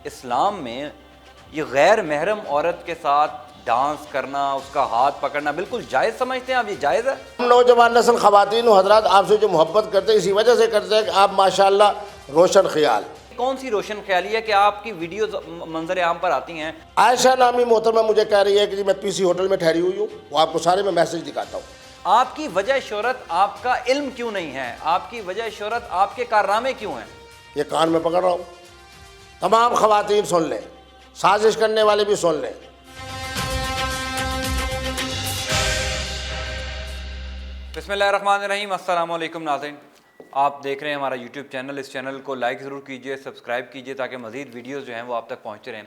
اسلام میں یہ غیر محرم عورت کے ساتھ ڈانس کرنا، اس کا ہاتھ پکڑنا بالکل جائز سمجھتے ہیں آپ؟ یہ جائز ہے؟ ہم نوجوان نسل خواتین و حضرات آپ سے جو محبت کرتے ہیں اسی وجہ سے کرتے ہیں کہ آپ ماشاءاللہ روشن خیال. کون سی روشن خیالی ہے کہ آپ کی ویڈیوز منظر عام پر آتی ہیں؟ عائشہ نامی محترمہ مجھے کہہ رہی ہے کہ جی میں پی سی ہوٹل میں ٹھہری ہوئی ہوں، وہ آپ کو سارے میں میسج دکھاتا ہوں. آپ کی وجہ شہرت آپ کا علم کیوں نہیں ہے؟ آپ کی وجہ شہرت آپ کے کارنامے کیوں ہیں؟ یہ کان میں پکڑ رہا ہوں، تمام خواتین سن لیں، سازش کرنے والے بھی سن لیں. بسم اللہ الرحمن الرحیم. السلام علیکم ناظرین، آپ دیکھ رہے ہیں ہمارا یوٹیوب چینل. اس چینل کو لائک ضرور کیجئے، سبسکرائب کیجئے تاکہ مزید ویڈیوز جو ہیں وہ آپ تک پہنچتے رہیں.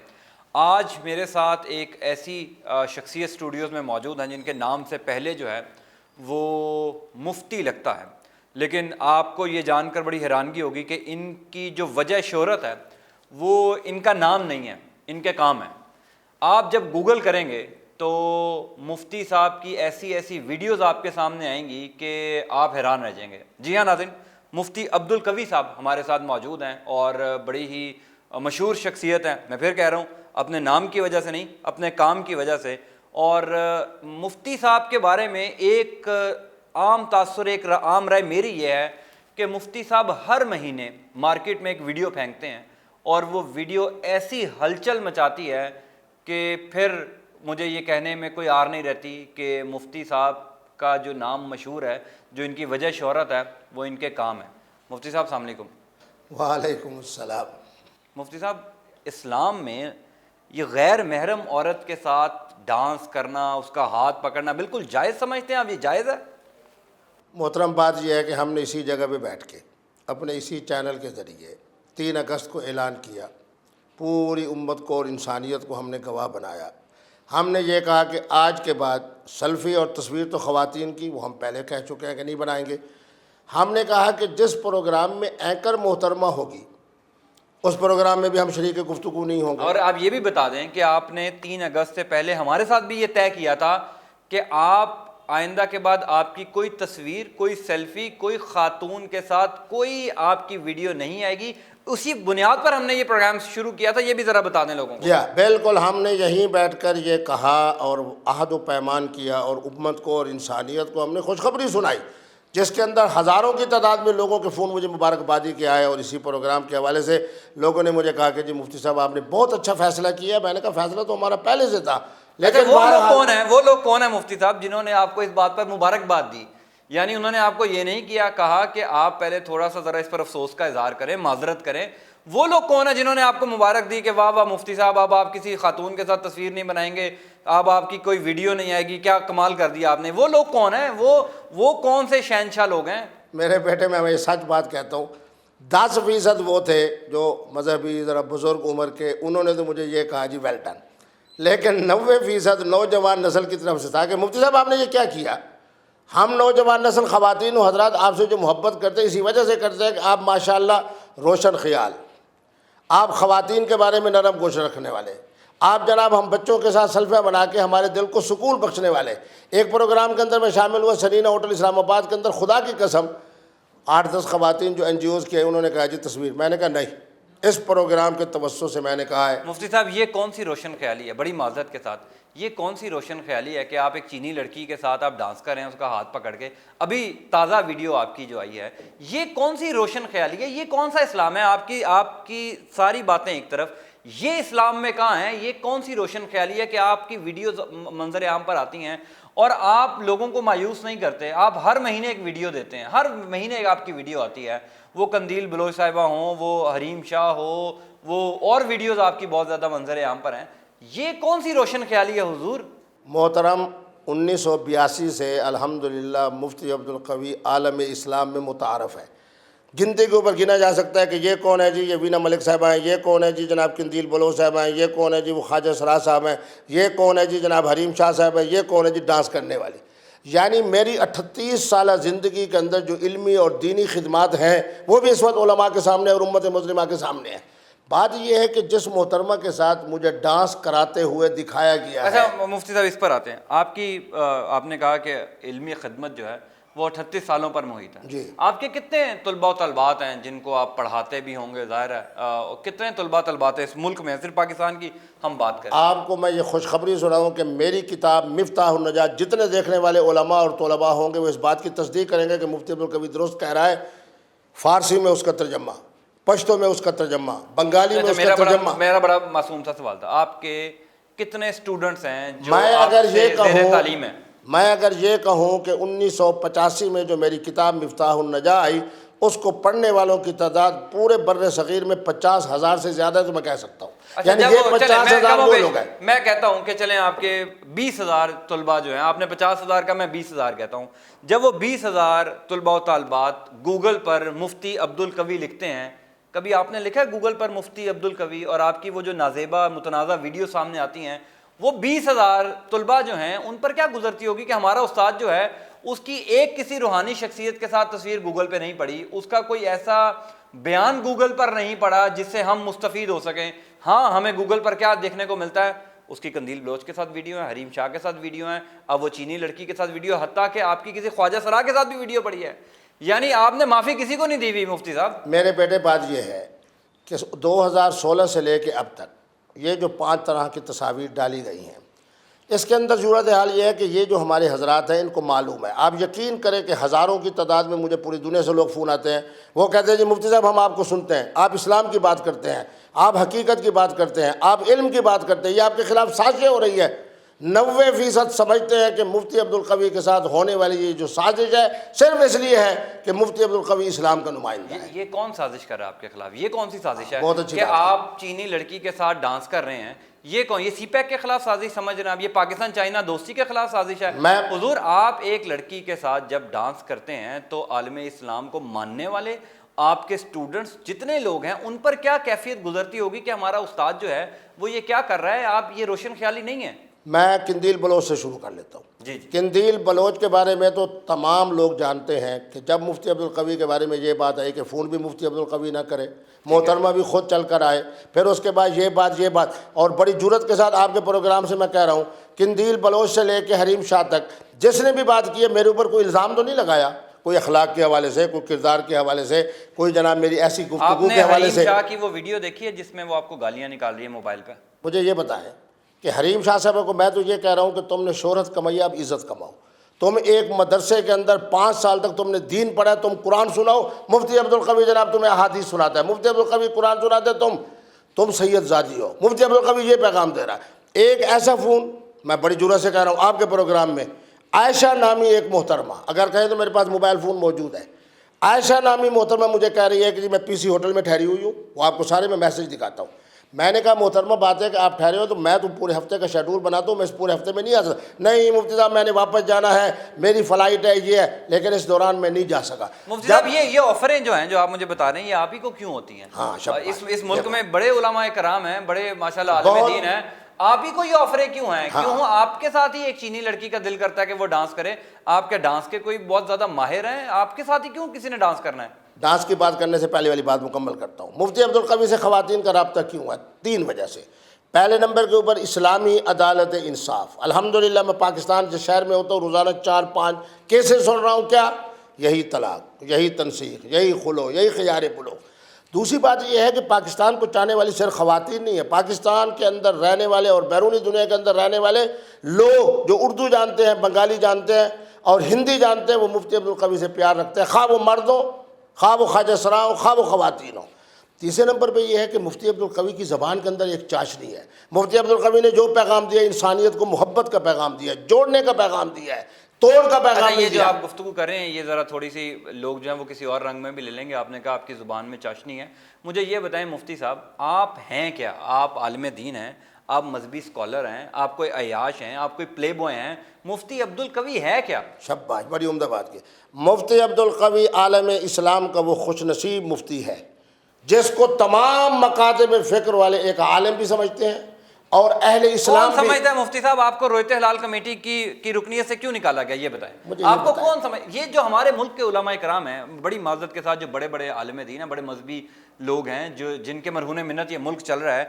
آج میرے ساتھ ایک ایسی شخصیت اسٹوڈیوز میں موجود ہیں جن کے نام سے پہلے جو ہے وہ مفتی لگتا ہے، لیکن آپ کو یہ جان کر بڑی حیرانگی ہوگی کہ ان کی جو وجہ شہرت ہے وہ ان کا نام نہیں ہے، ان کے کام ہے. آپ جب گوگل کریں گے تو مفتی صاحب کی ایسی ایسی ویڈیوز آپ کے سامنے آئیں گی کہ آپ حیران رہ جائیں گے. جی ہاں ناظرین، مفتی عبد القوی صاحب ہمارے ساتھ موجود ہیں اور بڑی ہی مشہور شخصیت ہیں. میں پھر کہہ رہا ہوں، اپنے نام کی وجہ سے نہیں، اپنے کام کی وجہ سے. اور مفتی صاحب کے بارے میں ایک عام تاثر، ایک عام رائے میری یہ ہے کہ مفتی صاحب ہر مہینے مارکیٹ میں ایک ویڈیو پھینکتے ہیں اور وہ ویڈیو ایسی ہلچل مچاتی ہے کہ پھر مجھے یہ کہنے میں کوئی آر نہیں رہتی کہ مفتی صاحب کا جو نام مشہور ہے، جو ان کی وجہ شہرت ہے، وہ ان کے کام ہے. مفتی صاحب السلام علیکم. وعلیکم السلام. مفتی صاحب، اسلام میں یہ غیر محرم عورت کے ساتھ ڈانس کرنا، اس کا ہاتھ پکڑنا بالکل جائز سمجھتے ہیں آپ؟ یہ جائز ہے؟ محترم بات یہ ہے کہ ہم نے اسی جگہ پہ بیٹھ کے اپنے اسی چینل کے ذریعے 3 اگست کو اعلان کیا، پوری امت کو اور انسانیت کو ہم نے گواہ بنایا. ہم نے یہ کہا کہ آج کے بعد سیلفی اور تصویر تو خواتین کی وہ ہم پہلے کہہ چکے ہیں کہ نہیں بنائیں گے. ہم نے کہا کہ جس پروگرام میں اینکر محترمہ ہوگی اس پروگرام میں بھی ہم شریک گفتگو نہیں ہوں گے. اور آپ یہ بھی بتا دیں کہ آپ نے 3 اگست سے پہلے ہمارے ساتھ بھی یہ طے کیا تھا کہ آپ آئندہ کے بعد آپ کی کوئی تصویر، کوئی سیلفی، کوئی خاتون کے ساتھ کوئی آپ کی ویڈیو نہیں آئے گی. اسی بنیاد پر ہم نے یہ پروگرام شروع کیا تھا. یہ بھی ذرا بتا دیں لوگوں کو. جی بالکل، ہم نے یہیں بیٹھ کر یہ کہا اور عہد و پیمان کیا اور امت کو اور انسانیت کو ہم نے خوشخبری سنائی، جس کے اندر ہزاروں کی تعداد میں لوگوں کے فون مجھے مبارکبادی کے آئے. اور اسی پروگرام کے حوالے سے لوگوں نے مجھے کہا کہ جی مفتی صاحب آپ نے بہت اچھا فیصلہ کیا. میں نے کہا فیصلہ تو ہمارا پہلے سے تھا، لیکن وہ لوگ کون ہیں مفتی صاحب جنہوں نے آپ کو اس بات پر مبارکباد دی؟ یعنی انہوں نے آپ کو یہ نہیں کیا، کہا کہ آپ پہلے تھوڑا سا ذرا اس پر افسوس کا اظہار کریں، معذرت کریں؟ وہ لوگ کون ہیں جنہوں نے آپ کو مبارک دی کہ واہ واہ مفتی صاحب، اب آپ کسی خاتون کے ساتھ تصویر نہیں بنائیں گے، اب آپ کی کوئی ویڈیو نہیں آئے گی، کیا کمال کر دیا آپ نے؟ وہ لوگ کون ہیں؟ وہ کون سے شہنشاہ لوگ ہیں؟ میرے بیٹے میں یہ سچ بات کہتا ہوں، 10% وہ تھے جو مذہبی ذرا بزرگ عمر کے، انہوں نے تو مجھے یہ کہا جی ویل ڈن. لیکن 90% نوجوان نسل کی طرف سے تھا کہ مفتی صاحب آپ نے یہ کیا کیا. ہم نوجوان نسل خواتین و حضرات آپ سے جو محبت کرتے ہیں اسی وجہ سے کرتے ہیں کہ آپ ماشاءاللہ روشن خیال، آپ خواتین کے بارے میں نرم گوش رکھنے والے، آپ جناب ہم بچوں کے ساتھ سیلفیاں بنا کے ہمارے دل کو سکون بخشنے والے. ایک پروگرام کے اندر میں شامل ہوا سرینا ہوٹل اسلام آباد کے اندر، خدا کی قسم 8-10 خواتین جو NGOs کی ہیں انہوں نے کہا جی تصویر. میں نے کہا نہیں، اس پروگرام کے توسط سے میں نے کہا ہے. مفتی صاحب یہ کون سی روشن خیالی ہے؟ بڑی معذرت کے ساتھ، یہ کون سی روشن خیالی ہے کہ آپ ایک چینی لڑکی کے ساتھ آپ ڈانس کر رہے ہیں اس کا ہاتھ پکڑ کے؟ ابھی تازہ ویڈیو آپ کی جو آئی ہے، یہ کون سی روشن خیالی ہے؟ یہ کون سا اسلام ہے؟ آپ کی ساری باتیں ایک طرف، یہ اسلام میں کہاں ہیں؟ یہ کون سی روشن خیالی ہے کہ آپ کی ویڈیوز منظر عام پر آتی ہیں اور آپ لوگوں کو مایوس نہیں کرتے؟ آپ ہر مہینے ایک ویڈیو دیتے ہیں، ہر مہینے آپ کی ویڈیو آتی ہے، وہ قندیل بلوچ صاحبہ ہوں، وہ حریم شاہ ہو، وہ اور ویڈیوز آپ کی بہت زیادہ منظر عام پر ہیں. یہ کون سی روشن خیالی ہے حضور؟ محترم 1982 سے الحمدللہ مفتی عبد القوی عالم اسلام میں متعارف ہے. گنتی کے اوپر گنا جا سکتا ہے کہ یہ کون ہے جی، یہ وینا ملک صاحبہ ہیں، یہ کون ہے جی جناب قندیل بلوچ صاحبہ ہیں، یہ کون ہے جی وہ خواجہ سرا صاحب ہیں، یہ کون ہے جی جناب حریم شاہ صاحب ہیں، یہ کون ہے جی ڈانس کرنے والی. یعنی میری 38 سالہ زندگی کے اندر جو علمی اور دینی خدمات ہیں وہ بھی اس وقت علماء کے سامنے اور امت مسلمہ کے سامنے ہیں. بات یہ ہے کہ جس محترمہ کے ساتھ مجھے ڈانس کراتے ہوئے دکھایا گیا ہے. اچھا مفتی صاحب اس پر آتے ہیں. آپ نے کہا کہ علمی خدمت جو ہے وہ 38 سالوں پر محیط ہے. جی. آپ کے کتنے طلباء و طالبات ہیں جن کو آپ پڑھاتے بھی ہوں گے؟ ظاہر ہے کتنے طلباء طالبات ہیں اس ملک میں؟ صرف پاکستان کی ہم بات کریں. آپ کو میں یہ خوشخبری سناؤں کہ میری کتاب مفتاح النجات جتنے دیکھنے والے علماء اور طلباء ہوں گے وہ اس بات کی تصدیق کریں گے کہ مفتی عبدالقوی درست کہہ رہا ہے. فارسی میں اس کا ترجمہ، پشتو میں اس کا ترجمہ، بنگالی میں اس کا ترجمہ. میرا بڑا معصوم سا سوال تھا، آپ کے کتنے اسٹوڈنٹس ہیں جو میں آپ اگر سے یہ زیر کہوں تعلیم ہیں؟ میں اگر یہ کہوں کہ 1985 میں جو میری کتاب مفتاح النجات آئی اس کو پڑھنے والوں کی تعداد پورے بر صغیر میں 50,000 سے زیادہ ہے تو میں کہہ سکتا ہوں. یعنی یہ 50,000 وہ لوگ ہیں. میں کہتا ہوں کہ چلیں آپ کے 20,000 طلباء جو ہیں، آپ نے 50,000 کا، میں 20,000 کہتا ہوں. جب وہ 20,000 طلباء و طالبات گوگل پر مفتی عبدالقوی لکھتے ہیں، کبھی آپ نے لکھا ہے گوگل پر مفتی عبدالقوی اور آپ کی وہ جو نازیبہ متنازع ویڈیو سامنے آتی ہیں، وہ 20,000 طلباء جو ہیں ان پر کیا گزرتی ہوگی کہ ہمارا استاد جو ہے اس کی ایک کسی روحانی شخصیت کے ساتھ تصویر گوگل پہ نہیں پڑی، اس کا کوئی ایسا بیان گوگل پر نہیں پڑا جس سے ہم مستفید ہو سکیں. ہاں ہمیں گوگل پر کیا دیکھنے کو ملتا ہے؟ اس کی قندیل بلوچ کے ساتھ ویڈیو ہیں، حریم شاہ کے ساتھ ویڈیو ہیں، اب وہ چینی لڑکی کے ساتھ ویڈیو، حتیٰ کہ آپ کی کسی خواجہ سرا کے ساتھ بھی ویڈیو پڑی ہے. یعنی آپ نے معافی کسی کو نہیں دی ہوئی مفتی صاحب. میرے بیٹے بات یہ ہے کہ 2016 سے لے کے اب تک یہ جو 5 طرح کی تصاویر ڈالی گئی ہیں، اس کے اندر صورت حال یہ ہے کہ یہ جو ہمارے حضرات ہیں ان کو معلوم ہے. آپ یقین کریں کہ ہزاروں کی تعداد میں مجھے پوری دنیا سے لوگ فون آتے ہیں، وہ کہتے ہیں جی مفتی صاحب ہم آپ کو سنتے ہیں، آپ اسلام کی بات کرتے ہیں، آپ حقیقت کی بات کرتے ہیں، آپ علم کی بات کرتے ہیں، یہ آپ کے خلاف سازشیں ہو رہی ہے. 90% سمجھتے ہیں کہ مفتی عبدالقوی کے ساتھ ہونے والی یہ جو سازش ہے صرف اس لیے ہے کہ مفتی عبدالقوی اسلام کا نمائندہ ہے. یہ کون سازش کر رہا ہے آپ کے خلاف؟ یہ کون سی سازش ہے بہت اچھی کہ بات ہے. آپ چینی لڑکی کے ساتھ ڈانس کر رہے ہیں؟ یہ کون؟ یہ سی پیک کے خلاف سازش سمجھ رہے ہیں آپ؟ یہ پاکستان چائنا دوستی کے خلاف سازش ہے؟ حضور آپ ایک لڑکی کے ساتھ جب ڈانس کرتے ہیں تو عالم اسلام کو ماننے والے آپ کے سٹوڈنٹس جتنے لوگ ہیں ان پر کیا کیفیت گزرتی ہوگی کہ ہمارا استاد جو ہے وہ یہ کیا کر رہا ہے؟ آپ یہ روشن خیالی نہیں ہے. میں قندیل بلوچ سے شروع کر لیتا ہوں. جی. قندیل بلوچ کے بارے میں تو تمام لوگ جانتے ہیں کہ جب مفتی عبدالقوی کے بارے میں یہ بات آئی کہ فون بھی مفتی عبدالقوی نہ کرے، محترمہ بھی خود چل کر آئے، پھر اس کے بعد یہ بات اور بڑی جرت کے ساتھ آپ کے پروگرام سے میں کہہ رہا ہوں قندیل بلوچ سے لے کے حریم شاہ تک جس نے بھی بات کی ہے میرے اوپر کوئی الزام تو نہیں لگایا، کوئی اخلاق کے حوالے سے، کوئی کردار کے حوالے سے، کوئی جناب میری ایسی گفتگو کے حوالے سے. آپ نے حریم شاہ کی وہ ویڈیو دیکھی ہے جس میں وہ آپ کو گالیاں نکال رہی ہے موبائل پہ؟ مجھے یہ بتائیں کہ حریم شاہ صاحب کو میں تو یہ کہہ رہا ہوں کہ تم نے شہرت کمائی، اب عزت کماؤ. تم ایک مدرسے کے اندر 5 سال تک تم نے دین پڑھا، تم قرآن سناؤ. مفتی عبدالقوی جناب تمہیں احادیث سناتا ہے، مفتی عبدالقوی قرآن سناتے ہے، تم سید زادی ہو. مفتی عبدالقوی یہ پیغام دے رہا ہے. ایک ایسا فون میں بڑی جرأت سے کہہ رہا ہوں آپ کے پروگرام میں، عائشہ نامی ایک محترمہ، اگر کہیں تو میرے پاس موبائل فون موجود ہے، عائشہ نامی محترمہ مجھے کہہ رہی ہے کہ جی میں پی سی ہوٹل میں ٹھہری ہوئی ہوں، وہ آپ کو سارے میں میسج دکھاتا ہوں. میں نے کہا محترمہ بات ہے کہ آپ ٹھہرے ہو تو میں تو پورے ہفتے کا شیڈول بناتا ہوں، میں اس پورے ہفتے میں نہیں آ سکتا. نہیں مفتی صاحب میں نے واپس جانا ہے، میری فلائٹ ہے، یہ ہے، لیکن اس دوران میں نہیں جا سکا. مفتی صاحب یہ آفریں جو ہیں جو آپ مجھے بتا رہے ہیں یہ آپ ہی کو کیوں ہوتی ہیں؟ ہاں اس ملک میں بڑے علماء کرام ہیں، بڑے ماشاءاللہ عالم دین ہیں، آپ ہی کو یہ آفریں کیوں ہیں؟ کیوں آپ کے ساتھ ہی ایک چینی لڑکی کا دل کرتا ہے کہ وہ ڈانس کرے؟ آپ کے ڈانس کے کوئی بہت زیادہ ماہر ہیں، آپ کے ساتھ ہی کیوں کسی نے ڈانس کرنا ہے؟ ڈانس کی بات کرنے سے پہلے والی بات مکمل کرتا ہوں. مفتی عبدالقوی سے خواتین کا رابطہ کیوں ہے؟ 3 وجہ سے. پہلے نمبر کے اوپر اسلامی عدالت انصاف. الحمدللہ میں پاکستان کے شہر میں ہوتا ہوں، روزانہ 4-5 کیسز سن رہا ہوں. کیا؟ یہی طلاق، یہی تنسیخ، یہی خلو، یہی خیار بلو. دوسری بات یہ ہے کہ پاکستان کو چاہنے والی صرف خواتین نہیں ہے، پاکستان کے اندر رہنے والے اور بیرونی دنیا کے اندر رہنے والے لوگ جو اردو جانتے ہیں، بنگالی جانتے ہیں اور ہندی جانتے ہیں، وہ مفتی عبدالقوی سے پیار رکھتے ہیں، خواہ وہ مرد ہو، خواہ وہ خواجہ سرا ہو، خواہ وہ خواتین ہو. تیسرے نمبر پہ یہ ہے کہ مفتی عبدالقوی کی زبان کے اندر ایک چاشنی ہے. مفتی عبدالقوی نے جو پیغام دیا انسانیت کو محبت کا پیغام دیا ہے، جوڑنے کا پیغام دیا ہے، توڑ کا پیغام نہیں دیا. یہ جو آپ گفتگو کر رہے ہیں یہ ذرا تھوڑی سی لوگ جو ہیں وہ کسی اور رنگ میں بھی لے لیں گے. آپ نے کہا آپ کی زبان میں چاشنی ہے. مجھے یہ بتائیں مفتی صاحب آپ ہیں کیا؟ آپ عالم دین ہیں، آپ مذہبی اسکالر ہیں، آپ کوئی عیاش ہیں، آپ کوئی پلے بوائے ہیں، مفتی عبدالقوی ہے کیا؟ شاباش، بڑی عمدہ بات کی. مفتی عبدالقوی عالم اسلام کا وہ خوش نصیب مفتی ہے جس کو تمام مکاتب فکر والے ایک عالم بھی سمجھتے ہیں اور اہل اسلام بھی. کون سمجھتا ہے مفتی صاحب آپ کو رویت ہلال کمیٹی کی رکنیت سے کیوں نکالا گیا؟ یہ بتائیں آپ کو کون سمجھ. یہ جو ہمارے ملک کے علماء کرام ہیں بڑی معذرت کے ساتھ جو بڑے بڑے عالم دین ہیں، بڑے مذہبی لوگ ہیں، جو جن کے مرہون منت یہ ملک چل رہا ہے،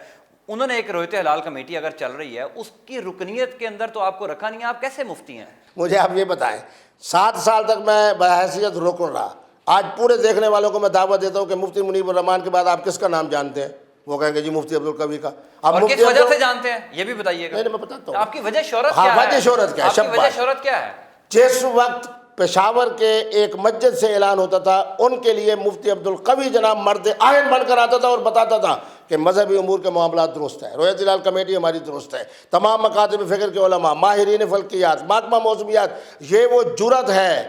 انہوں نے ایک رویت حلال کمیٹی اگر چل رہی ہے اس کی رکنیت کے اندر تو آپ کو رکھا نہیں ہے, آپ کیسے مفتی ہیں؟ مجھے آپ یہ بتائیں 7 سال تک میں بحیثیت رکن رہا, آج پورے دیکھنے والوں کو میں دعوت دیتا ہوں کہ مفتی منیب الرحمان کے بعد آپ کس کا نام جانتے ہیں؟ وہ کہیں گے جی مفتی عبدالقوی کا. اب اور کس مفتی وجہ سے جانتے ہیں یہ بھی بتائیے گا. نہیں میں بتاتا ہوں آپ کی وجہ شہرت ہاں کیا ہے؟ وجہ شہرت کیا ہے. آپ کی وجہ شاباش. شہرت کیا ہے؟ جس وقت پشاور کے ایک مسجد سے اعلان ہوتا تھا ان کے لیے مفتی عبدالقوی جناب مرد آئین بن کر آتا تھا اور بتاتا تھا کہ مذہبی امور کے معاملات درست ہیں, رویت ہلال کمیٹی ہماری درست ہے, تمام مکاتب فکر کے علماء, ماہرین فلکیات, محکمہ موسمیات, یہ وہ جرأت ہے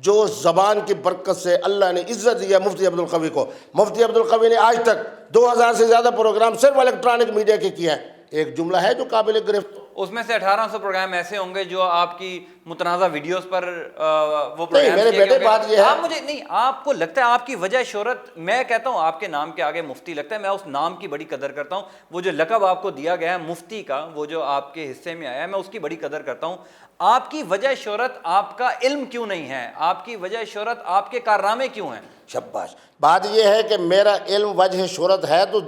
جو زبان کی برکت سے اللہ نے عزت دی ہے مفتی عبدالقوی کو. مفتی عبدالقوی نے آج تک 2000 سے زیادہ پروگرام صرف الیکٹرانک میڈیا کے کیے ہیں. ایک جملہ ہے جو قابل گرفت, اس میں سے 1800 پروگرام ایسے ہوں گے جو آپ کی متنازع ویڈیوز پر وہ نہیں میرے بیٹے بات یہ ہے, آپ مجھے نہیں, آپ کو لگتا ہے آپ کی وجہ شہرت, میں کہتا ہوں آپ کے نام کے آگے مفتی لگتا ہے, میں اس نام کی بڑی قدر کرتا ہوں. وہ جو لقب آپ کو دیا گیا ہے مفتی کا, وہ جو آپ کے حصے میں آیا ہے, میں اس کی بڑی قدر کرتا ہوں. آپ کی وجہ شہرت آپ کا علم کیوں نہیں ہے؟ آپ کی وجہ شہرت آپ کے کارنامے کیوں ہیں؟ شباش. بات یہ ہے کہ میرا علم وجہ شہرت ہے تو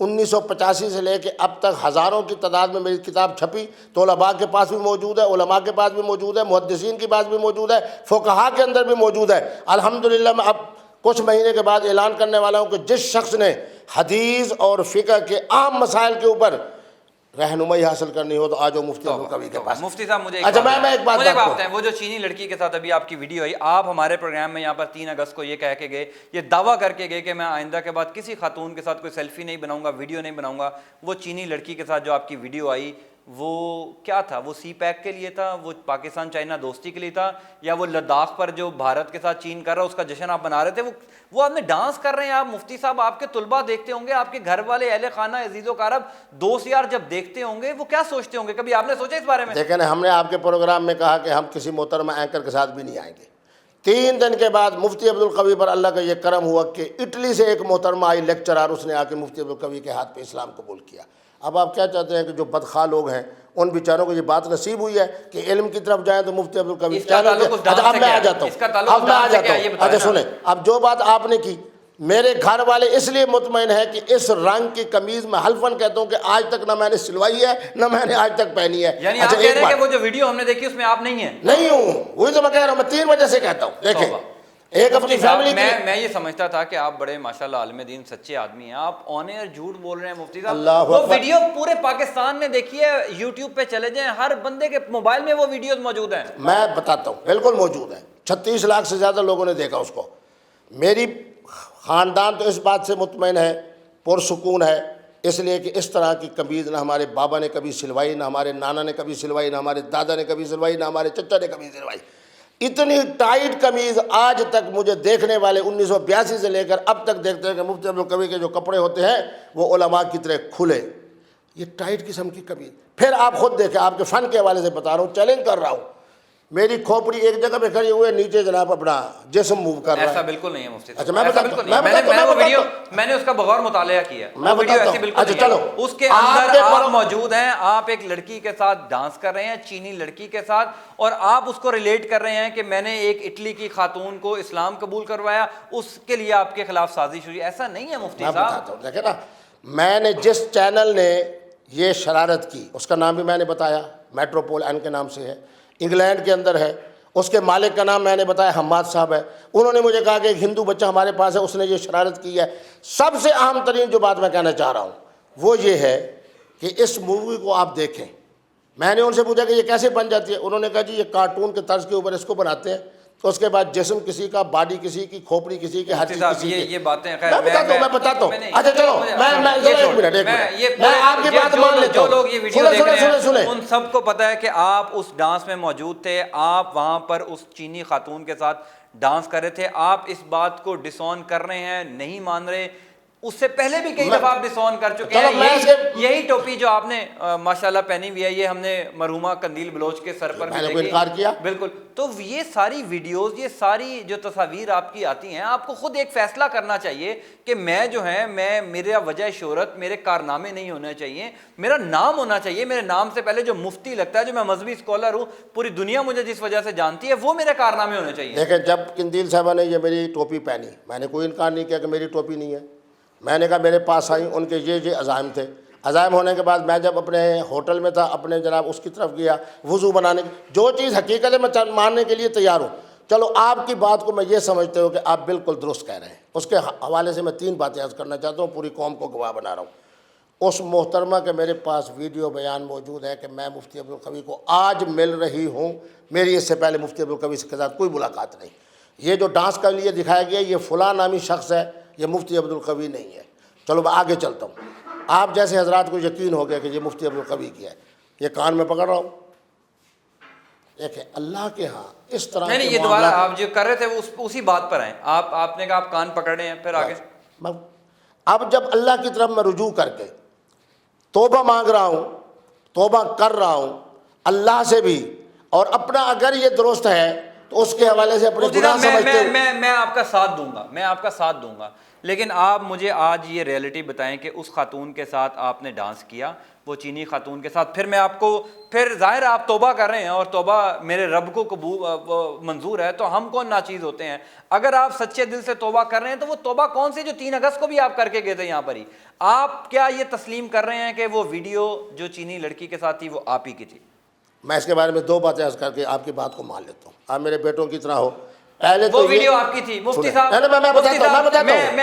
1985 سے لے کے اب تک ہزاروں کی تعداد میں میری کتاب چھپی, تو علماء کے پاس بھی موجود ہے, علماء کے پاس بھی موجود ہے, محدثین کے پاس بھی موجود ہے, فقہاء کے اندر بھی موجود ہے. الحمدللہ میں اب کچھ مہینے کے بعد اعلان کرنے والا ہوں کہ جس شخص نے حدیث اور فقہ کے عام مسائل کے اوپر رہنمائی حاصل کرنی ہو تو آج وہ مفتی عبدالقوی کے پاس. مفتی صاحب مجھے اچھا میں ایک بات بتائیں, وہ جو چینی لڑکی کے ساتھ ابھی آپ کی ویڈیو آئی, آپ ہمارے پروگرام میں یہاں پر 3 اگست کو یہ کہہ کے گئے, یہ دعویٰ کر کے گئے کہ میں آئندہ کے بعد کسی خاتون کے ساتھ کوئی سیلفی نہیں بناؤں گا, ویڈیو نہیں بناؤں گا. وہ چینی لڑکی کے ساتھ جو آپ کی ویڈیو آئی وہ کیا تھا؟ وہ سی پیک کے لیے تھا, وہ پاکستان چائنا دوستی کے لیے تھا, یا وہ لداخ پر جو بھارت کے ساتھ چین کر رہا ہے اس کا جشن آپ بنا رہے تھے؟ وہ آپ نے ڈانس کر رہے ہیں. آپ مفتی صاحب آپ کے طلباء دیکھتے ہوں گے, آپ کے گھر والے, اہل خانہ, عزیز و اقارب, دوست یار جب دیکھتے ہوں گے وہ کیا سوچتے ہوں گے؟ کبھی آپ نے سوچا اس بارے میں؟ دیکھیں ہم نے آپ کے پروگرام میں کہا کہ ہم کسی محترمہ اینکر کے ساتھ بھی نہیں آئیں گے. 3 دن کے بعد مفتی عبدالقوی پر اللہ کا یہ کرم ہوا کہ اٹلی سے ایک محترمہ آئی لیکچرر, اس نے آ کے مفتی عبدالقوی کے ہاتھ پہ اسلام قبول کیا. اب آپ کیا چاہتے ہیں کہ جو بدخواہ لوگ ہیں ان بیچاروں کو یہ بات نصیب ہوئی ہے کہ علم کی طرف جائیں تو مفتی عبدالقوی. اب میں آ جاتا ہوں, اچھا سنیں, اب جو بات آپ نے کی, میرے گھر والے اس لیے مطمئن ہے کہ اس رنگ کی قمیض میں حلفاً کہتا ہوں کہ آج تک نہ میں نے سلوائی ہے نہ میں نے آج تک پہنی ہے. یعنی آپ کہہ رہے ہیں کہ وہ جو ویڈیو ہم نے دیکھی اس میں آپ نہیں ہیں؟ نہیں ہوں, وہی تو میں کہہ رہا ہوں, میں 3 وجہ سے کہتا ہوں. دیکھیں ایک اپنی فیملی میں یہ سمجھتا تھا کہ آپ بڑے ماشاءاللہ عالم دین سچے آدمی ہیں, آپ آن ایئر جھوٹ بول رہے ہیں مفتی صاحب. وہ ویڈیو پورے پاکستان میں دیکھیے, یوٹیوب پہ چلے جائیں, ہر بندے کے موبائل میں وہ ویڈیوز موجود ہیں. میں بتاتا ہوں, بالکل موجود ہیں, 36 لاکھ سے زیادہ لوگوں نے دیکھا اس کو. میری خاندان تو اس بات سے مطمئن ہے, پرسکون ہے, اس لیے کہ اس طرح کی قمیض نہ ہمارے بابا نے کبھی سلوائی, نہ ہمارے نانا نے کبھی سلوائی, نہ ہمارے دادا نے کبھی سلوائی, نہ ہمارے چچا نے کبھی سلوائی. اتنی ٹائٹ قمیض آج تک مجھے دیکھنے والے 1982 سے لے کر اب تک دیکھتے ہیں کہ مفتی عبدالقوی کے جو کپڑے ہوتے ہیں وہ علماء کی طرح کھلے, یہ ٹائٹ قسم کی قمیض. پھر آپ خود دیکھیں, آپ کے فن کے حوالے سے بتا رہا ہوں, چیلنج کر رہا ہوں, میری کھوپڑی ایک جگہ پہ کھڑی ہوئے, نیچے جناب اپنا جسم موو کر رہا ہے. ایسا بالکل نہیں ہے مفتی صاحب. اچھا میں بتاتا ہوں, میں نے اس کا بغور مطالعہ کیا. میں بتاتا ہوں. اچھا چلو, اس کے اندر آپ موجود ہیں, آپ ایک لڑکی کے ساتھ ڈانس کر رہے ہیں, چینی لڑکی کے ساتھ, اور آپ اس کو ریلیٹ کر رہے ہیں کہ میں نے ایک اٹلی کی خاتون کو اسلام قبول کروایا, اس کے لیے آپ کے خلاف سازش ہوئی. ایسا نہیں ہے مفتی صاحب. میں بتاتا ہوں, دیکھیں نا, میں نے جس چینل نے یہ شرارت کی اس کا نام بھی میں نے بتایا, میٹروپول این کے نام سے ہے, انگلینڈ کے اندر ہے. اس کے مالک کا نام میں نے بتایا حماد صاحب ہے. انہوں نے مجھے کہا کہ ایک ہندو بچہ ہمارے پاس ہے, اس نے یہ شرارت کی ہے. سب سے اہم ترین جو بات میں کہنا چاہ رہا ہوں وہ یہ ہے کہ اس مووی کو آپ دیکھیں. میں نے ان سے پوچھا کہ یہ کیسے بن جاتی ہے, انہوں نے کہا جی یہ کارٹون کے طرز کے اوپر اس کو بناتے ہیں, تو اس کے بعد جسم کسی کا, باڈی کسی کی, کھوپڑی کسی کی, ہر چیز کسی کی. یہ باتیں میں بتاتا ہوں. اچھا چلو میں آپ کی بات مان لیتا ہوں. جو لوگ یہ ویڈیو دیکھ رہے ہیں ان سب کو پتہ ہے کہ آپ اس ڈانس میں موجود تھے, آپ وہاں پر اس چینی خاتون کے ساتھ ڈانس کر رہے تھے. آپ اس بات کو ڈسون کر رہے ہیں, نہیں مان رہے. اس سے پہلے بھی کئی دفعہ آپ ڈسون کر چکے ہیں. یہی ٹوپی جو آپ نے ماشاءاللہ پہنی ہوئی ہے, یہ ہم نے مرحومہ قندیل بلوچ کے سر پر بھی دیکھی. بالکل. تو یہ ساری ویڈیوز, یہ ساری جو تصاویر آپ کی آتی ہیں, آپ کو خود ایک فیصلہ کرنا چاہیے کہ میں جو ہے, میرا وجہ شہرت میرے کارنامے نہیں ہونا چاہیے, میرا نام ہونا چاہیے. میرے نام سے پہلے جو مفتی لگتا ہے, جو میں مذہبی اسکالر ہوں, پوری دنیا مجھے جس وجہ سے جانتی ہے, وہ میرے کارنامے ہونے چاہیے. دیکھیں جب قندیل صاحبہ نے یہ میری ٹوپی پہنی, میں نے کوئی انکار نہیں کیا کہ میری ٹوپی نہیں ہے. میں نے کہا میرے پاس آئیں، ان کے یہ عزائم تھے. عزائم ہونے کے بعد میں جب اپنے ہوٹل میں تھا، اپنے جناب اس کی طرف گیا وضو بنانے کی، جو چیز حقیقت ہے میں ماننے کے لیے تیار ہوں. چلو آپ کی بات کو میں یہ سمجھتے ہوں کہ آپ بالکل درست کہہ رہے ہیں. اس کے حوالے سے میں 3 باتیں عرض کرنا چاہتا ہوں، پوری قوم کو گواہ بنا رہا ہوں. اس محترمہ کے میرے پاس ویڈیو بیان موجود ہے کہ میں مفتی عبدالقوی کو آج مل رہی ہوں، میری اس سے پہلے مفتی عبدالقوی کے ساتھ کوئی ملاقات نہیں. یہ جو ڈانس کا لیے دکھایا گیا یہ فلاں نامی شخص ہے، یہ مفتی عبدالقوی نہیں ہے. چلو میں آگے چلتا ہوں. آپ جیسے حضرات کو یقین ہو گیا کہ یہ مفتی عبدالقوی کی ہے، یہ کان میں پکڑ رہا ہوں. دیکھیں اللہ کے ہاں اس طرح نہیں کے یہ دوبارہ معاملات، آپ جو کر رہے تھے اسی بات پر آئیں. آپ نے کہا آپ کان پکڑ رہے ہیں، پھر آگے. اب جب اللہ کی طرف میں رجوع کر کے توبہ مانگ رہا ہوں، توبہ کر رہا ہوں اللہ سے بھی، اور اپنا اگر یہ درست ہے تو اس کے حوالے سے اپنے گناہ سمجھتے ہوئے میں آپ کا ساتھ دوں گا، میں آپ کا ساتھ دوں گا، لیکن آپ مجھے آج یہ ریئلٹی بتائیں کہ اس خاتون کے ساتھ آپ نے ڈانس کیا، وہ چینی خاتون کے ساتھ، پھر میں آپ کو، پھر ظاہر آپ توبہ کر رہے ہیں اور توبہ میرے رب کو قبول منظور ہے، تو ہم کون ناچیز ہوتے ہیں؟ اگر آپ سچے دل سے توبہ کر رہے ہیں تو وہ توبہ کون سی جو 3 اگست کو بھی آپ کر کے گئے تھے یہاں پر ہی؟ آپ کیا یہ تسلیم کر رہے ہیں کہ وہ ویڈیو جو چینی لڑکی کے ساتھ تھی وہ آپ ہی کی تھی؟ میں اس کے بارے میں 2 باتیں عرض کر کے آپ کی بات کو مان لیتا ہوں. آپ میرے بیٹوں کی طرح ہو. پہلے وہ ویڈیو آپ کی تھی مفتی صاحب. میں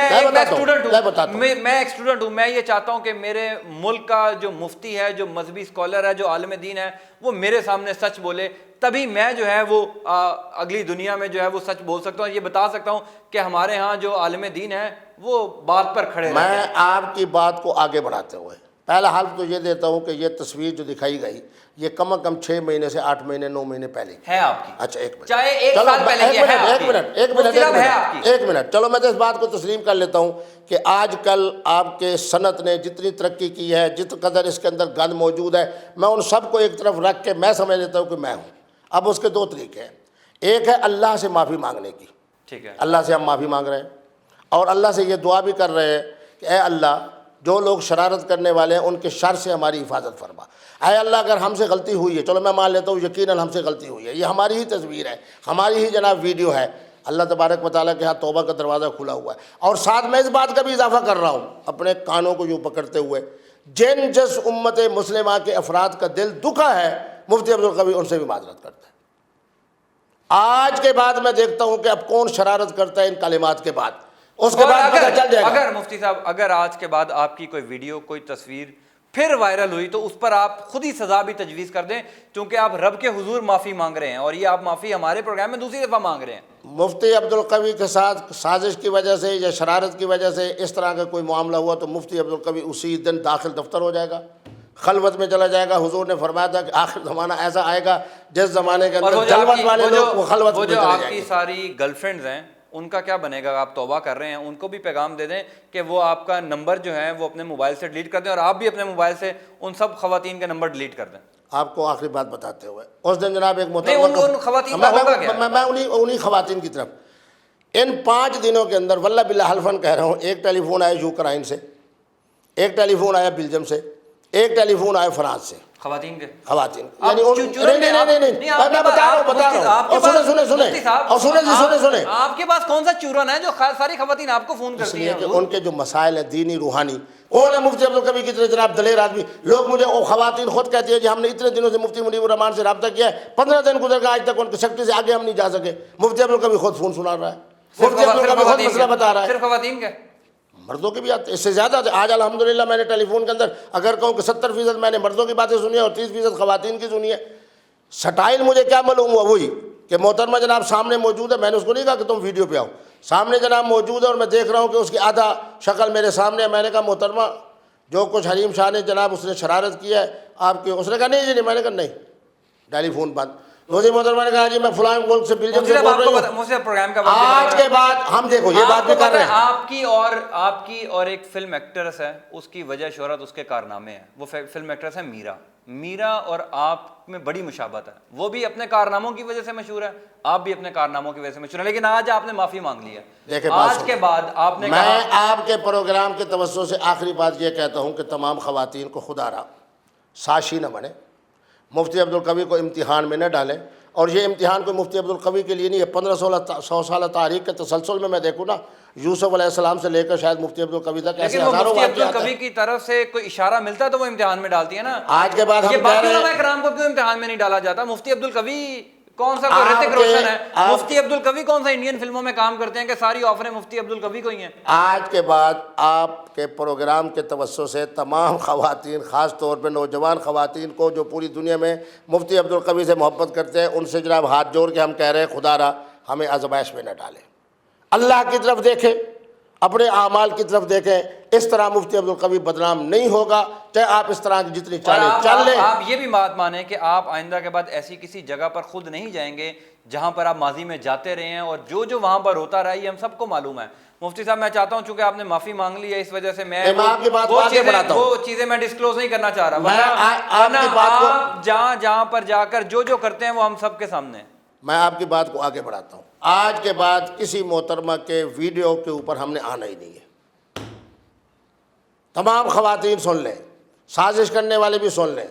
ایک اسٹوڈنٹ ہوں. میں یہ چاہتا ہوں کہ میرے ملک کا جو مفتی ہے، جو مذہبی اسکالر ہے، جو عالم دین ہے، وہ میرے سامنے سچ بولے، تبھی میں جو ہے وہ اگلی دنیا میں جو ہے وہ سچ بول سکتا ہوں، یہ بتا سکتا ہوں کہ ہمارے ہاں جو عالم دین ہے وہ بات پر کھڑے رہتے ہیں. میں آپ کی بات کو آگے بڑھاتے ہوئے پہلا حلف تو یہ دیتا ہوں کہ یہ تصویر جو دکھائی گئی یہ کم از کم 6 مہینے سے 8 مہینے 9 مہینے پہلے ہے آپ کی. اچھا ایک منٹ، چاہے 1 چلو سال پہلے کی ہے آپ کی. ایک منٹ چلو میں تو اس بات کو تسلیم کر لیتا ہوں کہ آج کل آپ کے صنعت نے جتنی ترقی کی ہے، جت قدر اس کے اندر گند موجود ہے، میں ان سب کو ایک طرف رکھ کے میں سمجھ لیتا ہوں کہ میں ہوں. اب اس کے 2 طریقے ہیں. ایک ہے اللہ سے معافی مانگنے کی، ٹھیک ہے، اللہ سے ہم معافی مانگ رہے ہیں اور اللہ سے یہ دعا بھی کر رہے ہیں کہ اے اللہ جو لوگ شرارت کرنے والے ہیں ان کے شر سے ہماری حفاظت فرما. اے اللہ اگر ہم سے غلطی ہوئی ہے، چلو میں مان لیتا ہوں یقیناً ہم سے غلطی ہوئی ہے، یہ ہماری ہی تصویر ہے، ہماری ہی جناب ویڈیو ہے، اللہ تبارک و تعالیٰ کے ہاں توبہ کا دروازہ کھلا ہوا ہے. اور ساتھ میں اس بات کا بھی اضافہ کر رہا ہوں اپنے کانوں کو یوں پکڑتے ہوئے، جس امت مسلمہ کے افراد کا دل دکھا ہے مفتی عبدالقوی ان سے بھی معذرت کرتا ہے. آج کے بعد میں دیکھتا ہوں کہ اب کون شرارت کرتا ہے ان کلمات کے بعد، اس کے بعد پتہ چل جائے گا. اگر مفتی صاحب اگر آج کے بعد آپ کی کوئی ویڈیو، کوئی تصویر پھر وائرل ہوئی تو اس پر آپ خود ہی سزا بھی تجویز کر دیں، کیونکہ آپ رب کے حضور معافی مانگ رہے ہیں اور یہ آپ معافی ہمارے پروگرام میں دوسری دفعہ مانگ رہے ہیں. مفتی عبدالقوی کے ساتھ سازش کی وجہ سے یا شرارت کی وجہ سے اس طرح کا کوئی معاملہ ہوا تو مفتی عبدالقوی اسی دن داخل دفتر ہو جائے گا، خلوت میں چلا جائے گا. حضور نے فرمایا تھا کہ آخر زمانہ ایسا آئے گا جس زمانے کے اندر جلوت والے لوگ وہ خلوت میں چلے جائیں گے. وہ جو آپ کی ساری گرل فرینڈز ہیں ان کا کیا بنے گا؟ آپ توبہ کر رہے ہیں، ان کو بھی پیغام دے دیں کہ وہ آپ کا نمبر جو ہے وہ اپنے موبائل سے ڈیلیٹ کر دیں، اور آپ بھی اپنے موبائل سے ان سب خواتین کے نمبر ڈیلیٹ کر دیں. آپ کو آخری بات بتاتے ہوئے اس دن جناب ایک نہیں، ان خواتین کا ہوگا کیا؟ میں انہی خواتین کی طرف ان 5 دنوں کے اندر واللہ باللہ حلفاً کہہ رہا ہوں، ایک ٹیلی فون آیا یوکرائن سے، ایک ٹیلی فون آیا بیلجیم سے، ایک ٹیلی فون آیا فرانس سے. خواتین کے خواتین یعنی نہیں میں بتا رہا ہوں آپ کے پاس کون سا چورن ہے جو ساری خواتین آپ کو فون کرتی ہیں؟ کہ ان کے جو مسائل ہیں دینی روحانی، کون ہے مفتی عبدالقوی کی طرح جناب دلیر آدمی. لوگ مجھے وہ خواتین خود کہتی ہے جی ہم نے اتنے دنوں سے مفتی منیب الرحمان سے رابطہ کیا ہے، 15 دن گزر گئے آج تک ان کی سیکٹری سے آگے ہم نہیں جا سکے. مفتی عبدالقوی خود فون سنا رہا ہے، مفتی عبدالقوی خود مسئلہ بتا رہا ہے. صرف خواتین کے؟ مردوں کی بھی آتے اس سے زیادہ. آج الحمدللہ میں نے ٹیلی فون کے اندر اگر کہوں کہ 70% میں نے مردوں کی باتیں سنی ہے اور 30% خواتین کی سنی ہے. سٹائل مجھے کیا معلوم ہوا وہی کہ محترمہ جناب سامنے موجود ہے، میں نے اس کو نہیں کہا کہ تم ویڈیو پہ آؤ، سامنے جناب موجود ہے اور میں دیکھ رہا ہوں کہ اس کی آدھا شکل میرے سامنے ہے. میں نے کہا محترمہ جو کچھ حریم شاہ نے جناب اس نے شرارت کی ہے آپ کی، اس نے کہا نہیں جی نہیں. میں نے کہا نہیں، ٹیلی فون بند. دوسری محترمہ نے کہا جی میں فلاں ملک سے بیلجیم سے بول رہی ہوں. مجھے پروگرام کا آج کے بعد ہم دیکھو یہ بات بھی کر رہے ہیں. آپ کی اور ایک فلم ایکٹریس ہے، اس کی وجہ شہرت اس کے کارنامے ہیں. وہ فلم ایکٹریس ہے میرا اور آپ میں بڑی مشابہت ہے. وہ بھی اپنے کارناموں کی وجہ سے مشہور ہے، آپ بھی اپنے کارناموں کی وجہ سے مشہور ہیں، لیکن آج آپ نے معافی مانگ لی ہے. آج کے بعد آپ نے میں آپ کے پروگرام کے توسط سے آخری بات یہ کہتا ہوں کہ تمام خواتین کو خدا را ساشی نہ بنے، مفتی عبدالقوی کو امتحان میں نہ ڈالیں. اور یہ امتحان کوئی مفتی عبدالقوی کے لیے نہیں ہے. 15-16 100 سالہ تاریخ کے تسلسل میں دیکھوں نا یوسف علیہ السلام سے لے کر شاید مفتی عبدالقوی تک ایسے لیکن وہ ہزاروں مفتی واقعات عبدالقوی ہیں۔ کی طرف سے کوئی اشارہ ملتا ہے تو وہ امتحان میں ڈالتی ہے نا۔ آج کے بعد یہ ہم کہہ باقی رہے علماء ہیں کرام کو کیوں امتحان میں نہیں ڈالا جاتا؟ مفتی عبدالقوی کون سا کوئی رتک روشن ہے؟ مفتی عبدالقوی کون سا انڈین فلموں میں کام کرتے ہیں کہ ساری آفریں مفتی عبدالقوی کو ہی ہیں؟ آج کے بعد آپ کے پروگرام کے توسط سے تمام خواتین، خاص طور پہ نوجوان خواتین کو جو پوری دنیا میں مفتی عبدالقوی سے محبت کرتے ہیں، ان سے جناب ہاتھ جوڑ کے ہم کہہ رہے ہیں خدا را ہمیں آزمائش میں نہ ڈالے، اللہ کی طرف دیکھیں، اپنے اعمال کی طرف دیکھیں۔ اس طرح مفتی عبدالقوی بدنام نہیں ہوگا، چاہے آپ اس طرح کی جتنی چالیں چل لیں۔ آپ یہ بھی بات مانیں کہ آپ آئندہ کے بعد ایسی کسی جگہ پر خود نہیں جائیں گے جہاں پر آپ ماضی میں جاتے رہے ہیں، اور جو وہاں پر ہوتا رہا یہ ہم سب کو معلوم ہے۔ مفتی صاحب میں چاہتا ہوں چونکہ آپ نے معافی مانگ لی ہے اس وجہ سے میں آپ کی بات کو آگے بڑھاتا ہوں، وہ چیزیں میں ڈسکلوز نہیں کرنا چاہ رہا، آپ کی بات کو آپ جہاں پر جا کر جو کرتے ہیں وہ ہم سب کے سامنے ہے۔ میں آپ کی بات کو آگے بڑھاتا ہوں۔ آج کے بعد کسی محترمہ کے ویڈیو کے اوپر ہم نے آنا ہی نہیں ہے۔ تمام خواتین سن لیں، سازش کرنے والے بھی سن لیں،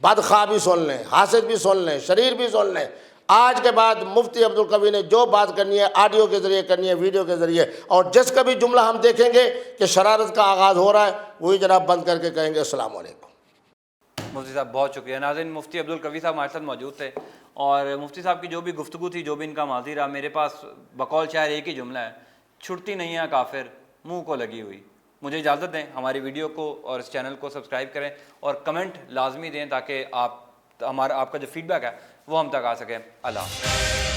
بدخواہ بھی سن لیں، حاسد بھی سن لیں، شریر بھی سن لیں۔ آج کے بعد مفتی عبدالقوی نے جو بات کرنی ہے آڈیو کے ذریعے کرنی ہے، ویڈیو کے ذریعے، اور جس کا بھی جملہ ہم دیکھیں گے کہ شرارت کا آغاز ہو رہا ہے وہی جناب بند کر کے کہیں گے السلام علیکم۔ مفتی صاحب بہت شکریہ۔ ناظرین، مفتی عبدالقوی صاحب ہمارے ساتھ موجود تھے، اور مفتی صاحب کی جو بھی گفتگو تھی، جو بھی ان کا ماضی رہا، میرے پاس بقول شاعر ایک ہی جملہ ہے: چھٹتی نہیں ہے کافر منہ کو لگی ہوئی۔ مجھے اجازت دیں، ہماری ویڈیو کو اور اس چینل کو سبسکرائب کریں اور کمنٹ لازمی دیں تاکہ آپ کا جو فیڈ بیک ہے وہ ہم تک آ سکے۔ اللہ حافظ۔